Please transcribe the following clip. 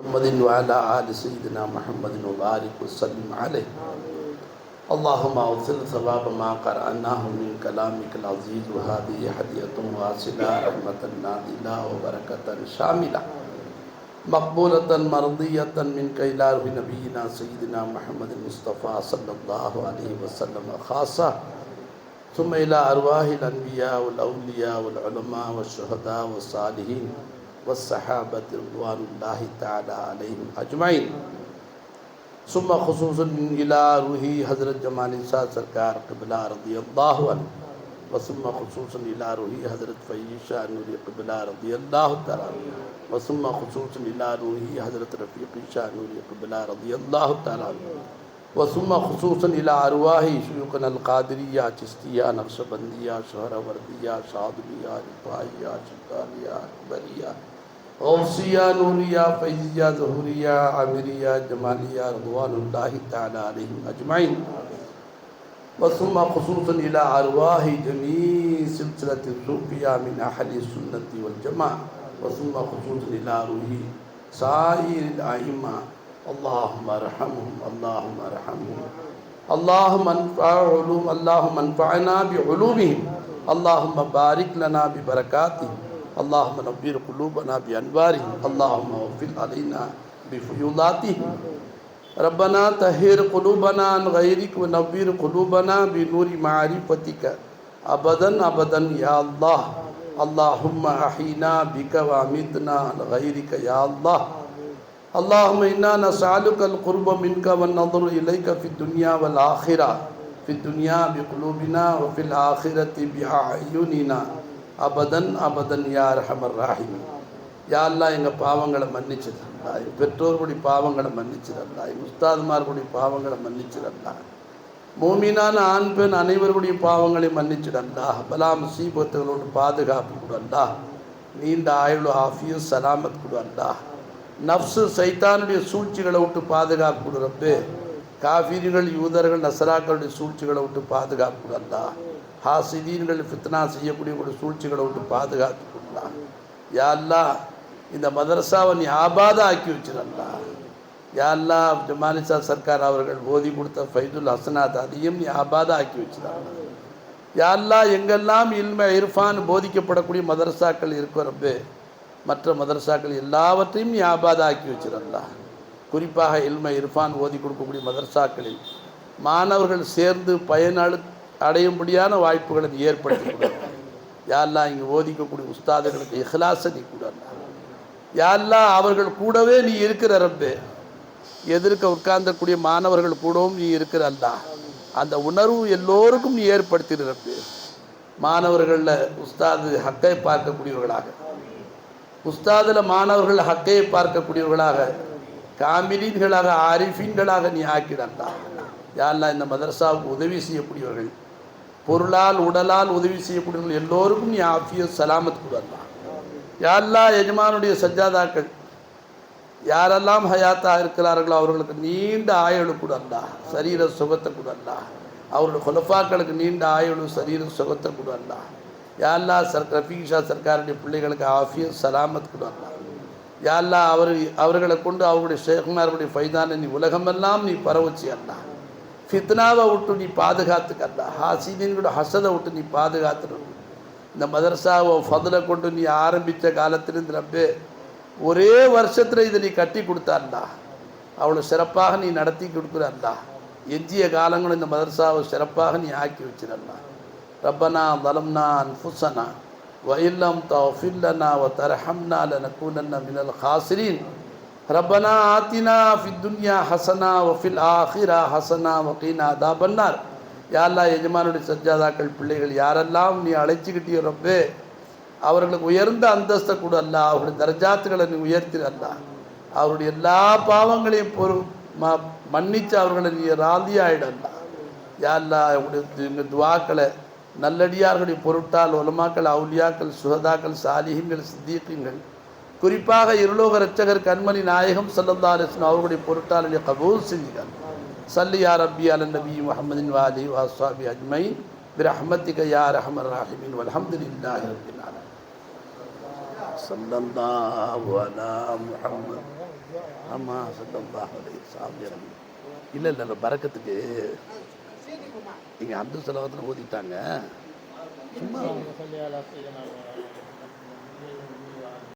محمد وعلى آل سيدنا محمد وبارك وسلم عليه اللهم أوصل ثواب ما قرأناه من كلامك العزيز وهذه هدية واصلة رحمة نازلة وبركة شاملة مقبولة مرضية منك إلى روح نبينا سيدنا محمد المصطفى صلى الله عليه وسلم خاصة ثم إلى أرواح الأنبياء والأولياء والعلماء والشهداء والصالحين والصحابة رضوان الله تعالى عليهم أجمعين ثم خصوصا إلى روح حضرت جمال شاہ سرکار قبلہ رضی اللہ عنہ وثم خصوصا إلى روح حضرت فیض شاہ نوری قبلہ رضی اللہ تعالی عنہ وثم خصوصا إلى روح حضرت رفیق شاہ نوری قبلہ رضی اللہ تعالی عنہ وثم خصوصا إلى أرواح شيوخنا القادریہ چشتیہ نقشبندیہ سہروردیہ شاذلیہ رفاعیہ شدالیہ اکبریہ غوثیہ نوریہ فیضیہ ظہوریہ عامریہ جمالیہ رضوان اللہ تعالی علیہم اجمعین وثم خصوصا إلى أرواح جميع سلسلة الصوفية من أهل السنة والجماعة وثم خصوصا إلى روح سائر الأئمة اللهم ارحمهم اللهم ارحمهم اللهم انفعنا بعلومهم اللهم بارك لنا ببركاتهم اللهم نبّر قلوبنا بأنوارهم اللهم اغفر علينا بفيوضاتهم ربنا طهر قلوبنا عن غيرك ونبّر قلوبنا بنور معرفتك أبدا أبدا يا الله اللهم أحينا بك وأمتنا عن غيرك يا الله اللهم إنا نسألك القرب منك والنظر إليك في الدنيا والآخرة في الدنيا بقلوبنا وفي الآخرة بأعيننا அபதன் அபதன் யா ரஹமர் ராஹிம். யா அல்லாஹ் எங்கள் பாவங்களை மன்னிச்சிடல்லா, எங்கள் பெற்றோர்களுடைய பாவங்களை மன்னிச்சிடல்லா, எங்கள் உஸ்தாதுமார்களுடைய பாவங்களை மன்னிச்சிடல்லா, மூமினான ஆண் பெண் அனைவருடைய பாவங்களை மன்னிச்சிடல்லா, பலா முசீபத்துகளோடு பாதுகாப்பு கொடுல்லா, நீண்ட ஆயுள் ஆஃபியும் சலாமத் கொடுல்லா, நஃப்ஸு சைத்தானுடைய சூழ்ச்சிகளை விட்டு பாதுகாப்பு கொடு ரப்பே, காஃபிர்கள் யூதர்கள் நசராக்களுடைய சூழ்ச்சிகளை விட்டு பாதுகாப்பு கொடுல்லா, ஹாசிதீன்கள் ஃபித்னா செய்யக்கூடிய ஒரு சூழ்ச்சிகளை விட்டு பாதுகாத்து கொடுக்கலாம். யா அல்லாஹ் இந்த மதரசாவை நீ ஆபாதா ஆக்கி வச்சிடல்லா. யா அல்லாஹ் ஜமாலிசா சர்க்கார் அவர்கள் ஓதி கொடுத்த ஃபைதுல் ஹசனாத் அதையும் நீ ஆபாதா ஆக்கி வச்சிடல்லா. யா அல்லாஹ் எங்கெல்லாம் இல்ம இர்ஃபான் போதிக்கப்படக்கூடிய மதரசாக்கள் இருக்கிற ரப்பே, மற்ற மதரசாக்கள் எல்லாவற்றையும் நீ ஆபாதா ஆக்கி வச்சிடல்லா. குறிப்பாக இல்ம இர்ஃபான் ஓதி கொடுக்கக்கூடிய மதரசாக்களில் மாணவர்கள் சேர்ந்து அடையும்படியான வாய்ப்புகளை நீ ஏற்படுத்தி கொடுங்க. யா அல்லாஹ் இங்கே ஓதிக்கக்கூடிய உஸ்தாதுகளுக்கு இஹ்லாஸை நீ கொடுங்க. யா அல்லாஹ் அவர்கள் கூடவே நீ இருக்கிற ரப்பே, எதிர்க்க உட்கார்ந்தக்கூடிய மாணவர்கள் கூடவும் நீ இருக்கிற அல்லாஹ், அந்த உணர்வு எல்லோருக்கும் நீ ஏற்படுத்திடு ரப்பே. மாணவர்களில் உஸ்தாது ஹக்கை பார்க்கக்கூடியவர்களாக, உஸ்தாதில் மாணவர்கள் ஹக்கை பார்க்கக்கூடியவர்களாக, காமிலீன்களாக ஆரிஃபீன்களாக நீ ஆக்கிடல்லா. யா அல்லாஹ் இந்த மதரசாவுக்கு உதவி செய்யக்கூடியவர்கள், பொருளால் உடலால் உதவி செய்யக்கூடியவர்கள் எல்லோருக்கும் நீ ஆஃபியத் சலாமத் கொடுல்லா. யா அல்லாஹ் எஜமானுடைய சஜ்ஜாதாக்கள் யாரெல்லாம் ஹயாத்தாக இருக்கிறார்களோ அவர்களுக்கு நீண்ட ஆயுள் கொடுல்லா, சரீர சுகத்தை கொடுல்லா, அவருடைய குலஃபாக்களுக்கு நீண்ட ஆயுள் சரீர சுகத்தை கொடுல்லா. யா அல்லாஹ் ரஃபீக் ஷா சர்க்காருடைய பிள்ளைகளுக்கு ஆஃபியத் சலாமத் கொடுல்லா. யா அல்லாஹ் அவர்களை கொண்டு அவருடைய ஷேக்மார்களுடைய ஃபைதானை நீ உலகமெல்லாம் நீ பரவச்சி அல்லா. ஃபித்னாவை விட்டு நீ பாதுகாத்துக்கல்லா, ஹாசிதீன்களோட ஹசதை விட்டு நீ பாதுகாத்துடும். இந்த மதரசாவை ஃபதுலை கொண்டு நீ ஆரம்பித்த காலத்திலிருந்து ரப்பே ஒரே வருஷத்தில் இதை நீ கட்டி கொடுத்தாண்டா, அவ்வளோ சிறப்பாக நீ நடத்தி கொடுக்குறல்லா. எஞ்சிய காலங்களும் இந்த மதரசாவை சிறப்பாக நீ ஆக்கி வச்சிடல்லா. ரப்பனா ظلمنا أنفسنا وإن لم تغفر لنا وترحمنا لنكونن من الخاسرين ربنا آتنا في الدنيا حسنة وفي الآخرة حسنة وقنا عذاب النار. யா அல்லாஹ் எஜமானுடைய சஜ்ஜாதாக்கள் பிள்ளைகள் யாரெல்லாம் நீ அழைச்சிக்கிட்டியோ ரப்பே, அவர்களுக்கு உயர்ந்த அந்தஸ்தை கூட அல்லா, அவருடைய தரஜாத்துக்களை நீ உயர்த்திடு அல்லா, அவருடைய எல்லா பாவங்களையும் மன்னித்து அவர்களை நீ ராதியாயிடல்லா. யா அல்லாஹ் எங்கள் துவாக்களை நல்லடியார்களுடைய பொருட்டால் உலமாக்கள், அவுலியாக்கள், சுஹதாக்கள், சாலிஹீன்கள், சித்தீக்கீன்கள், குறிப்பாக இருலோக இரட்சகர் கண்மணி நாயகம் ஸல்லல்லாஹு அலைஹி வஸல்லம் அவர்களுடைய பொருட்டால் நீ கபூல் செஞ்சுக்க. சல்லி யா ரப்பி அலா நபி முஹம்மதின் வ ஆலிஹி வ அஸ்ஹாபி அஜ்மஈன் பிரஹ்மத்திக யா அர்ஹமர் ராஹிமீன் வல்ஹம்துலில்லாஹி ரப்பில் ஆலமீன். ஸல்லல்லாஹு அலா முஹம்மத் ஆமாம் சல்லல்லாஹு அலைஹி வஸல்லம். இல்லை இல்லை இல்லை பறக்கத்துக்கு நீங்கள் அந்த செலவத்தில் ஊதிட்டாங்க சும்மா